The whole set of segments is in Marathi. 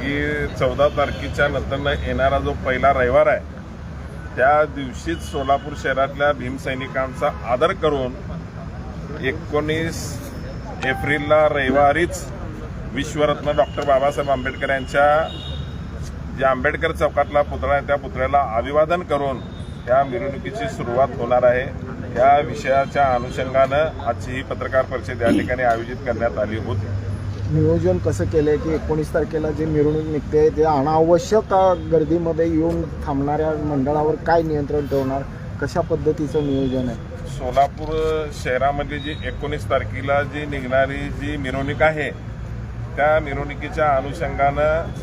की 14 तारखेच्या नंतर येणारा जो पहिला रविवार आहे त्या दिवशीच सोलापूर शहरातल्या भीमसैनिकांचा आदर करून 19 एप्रिलला रविवारीच विश्वरत्न डॉक्टर बाबासाहेब आंबेडकर यांच्या जे आंबेडकर चौकातला पुतळा आहे त्या पुतळ्याला अभिवादन करून या मिरवणुकीची सुरुवात होणार आहे। या विषयाच्या अनुषंगानं आजची ही पत्रकार परिषद या ठिकाणी आयोजित करण्यात आली होती। नियोजन कसं केलंय की 19 तारखेला जे मिरवणूक निघते ते अनावश्यक गर्दीमध्ये येऊन थांबणाऱ्या मंडळावर काय नियंत्रण ठेवणार, कशा पद्धतीचं नियोजन आहे? सोलापूर शहरामध्ये जी 19 तारखेला जी निघणारी जी मिरवणूक आहे त्या मिरवणुकीच्या अनुषंगानं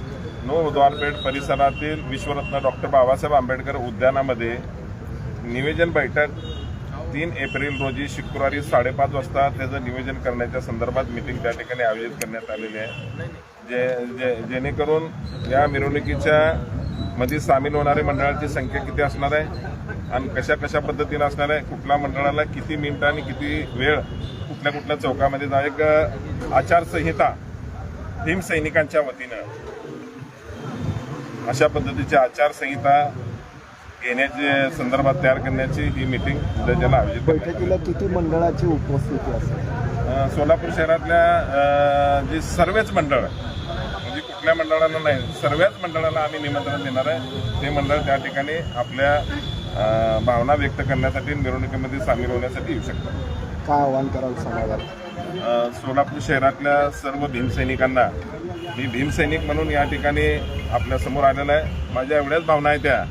द्वारपेठ परिसरातील विश्वरत्न डॉक्टर बाबासाहेब आंबेडकर उद्यानामध्ये नियोजन बैठक 3 एप्रिल रोजी शुक्रवारी 5:30 वाजता त्याचं नियोजन करण्याच्या संदर्भात मीटिंग त्या ठिकाणी आयोजित करण्यात आलेली आहे। जेणेकरून या मिरवणुकीच्या मध्ये सामील होणाऱ्या मंडळाची संख्या किती असणार आहे आणि कशा कशा पद्धतीने असणार आहे, कुठल्या मंडळाला किती मिनिटं आणि किती वेळ कुठल्या चौकामध्ये जाऊ, एक आचारसंहिता भीमसैनिकांच्या वतीनं अशा पद्धतीची आचारसंहिता घेण्याच्या संदर्भात तयार करण्याची ही मीटिंग उद्याच्याला आयोजित बैठकीला किती मंडळाची उपस्थिती असेल? सोलापूर शहरातल्या जी सर्वच मंडळ म्हणजे कुठल्या मंडळाला नाही, सर्वच मंडळाला आम्ही निमंत्रण देणार आहे। ते मंडळ त्या ठिकाणी आपल्या भावना व्यक्त करण्यासाठी मिरवणुकीमध्ये सामील होण्यासाठी येऊ शकतात। काय आवाहन कराल समाजाला? सोलापूर शहरातल्या सर्व भीमसैनिकांना मी भीमसैनिक म्हणून या ठिकाणी आपल्या समोर आलेला आहे। माझ्या एवढ्याच भावना आहेत त्या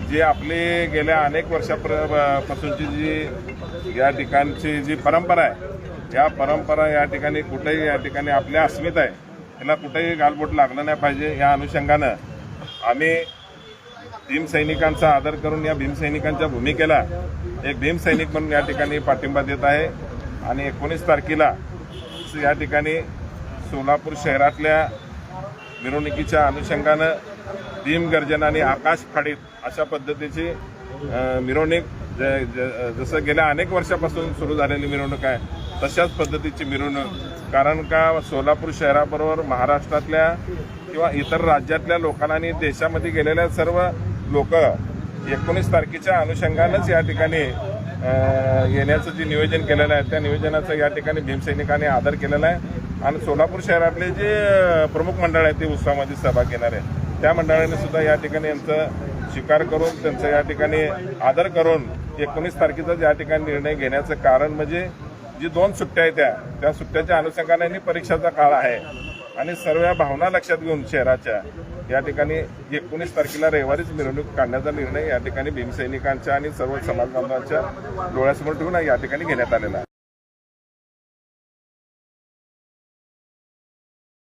जी आपली गेल्या अनेक वर्षापासूनची जी या ठिकाणची जी परंपरा आहे या परंपरा या ठिकाणी कुठेही या ठिकाणी आपल्या अस्मिता आहे त्याला कुठेही गालबोट लागलं नाही पाहिजे। या अनुषंगानं आम्ही भीमसैनिकांचा आदर करून या भीमसैनिकांच्या भूमिकेला एक भीमसैनिक म्हणून या ठिकाणी पाठिंबा देत आहे आणि 19 तारखेला या ठिकाणी सोलापूर शहरातल्या मिरवणुकीच्या अनुषंगानं भीमगर्जना आणि आकाश फाडीत अशा पद्धतीची मिरवणूक जसं गेल्या अनेक वर्षापासून सुरू झालेली मिरवणूक आहे तशाच पद्धतीची मिरवणूक, कारण का सोलापूर शहराबरोबर महाराष्ट्रातल्या किंवा इतर राज्यातल्या लोकांना आणि देशामध्ये गेलेल्या सर्व लोक 19 तारखेच्या अनुषंगानंच या ठिकाणी येण्याचं जे नियोजन केलेलं आहे त्या नियोजनाचं या ठिकाणी भीमसैनिकांनी आदर केलेला आहे आणि सोलापूर शहरातले जे प्रमुख मंडळ आहेत ते उत्सवामध्ये सहभाग घेणार आहे त्या मंडळाने सुद्धा या ठिकाणी यांचा स्वीकार करून त्यांचा या ठिकाणी आदर करून 19 तारखेचा या ठिकाणी निर्णय घेण्याचं कारण म्हणजे जी 2 सुट्ट्या आहेत त्या सुट्ट्याच्या अनुषंगाने परीक्षाचा काळ आहे आणि सर्व भावना लक्षात घेऊन शहराच्या या ठिकाणी 19 तारखेला रविवारीच मिरवणूक काढण्याचा निर्णय या ठिकाणी भीमसैनिकांच्या आणि सर्व समाज बांधवांच्या डोळ्यासमोर ठेवून या ठिकाणी घेण्यात आलेला आहे।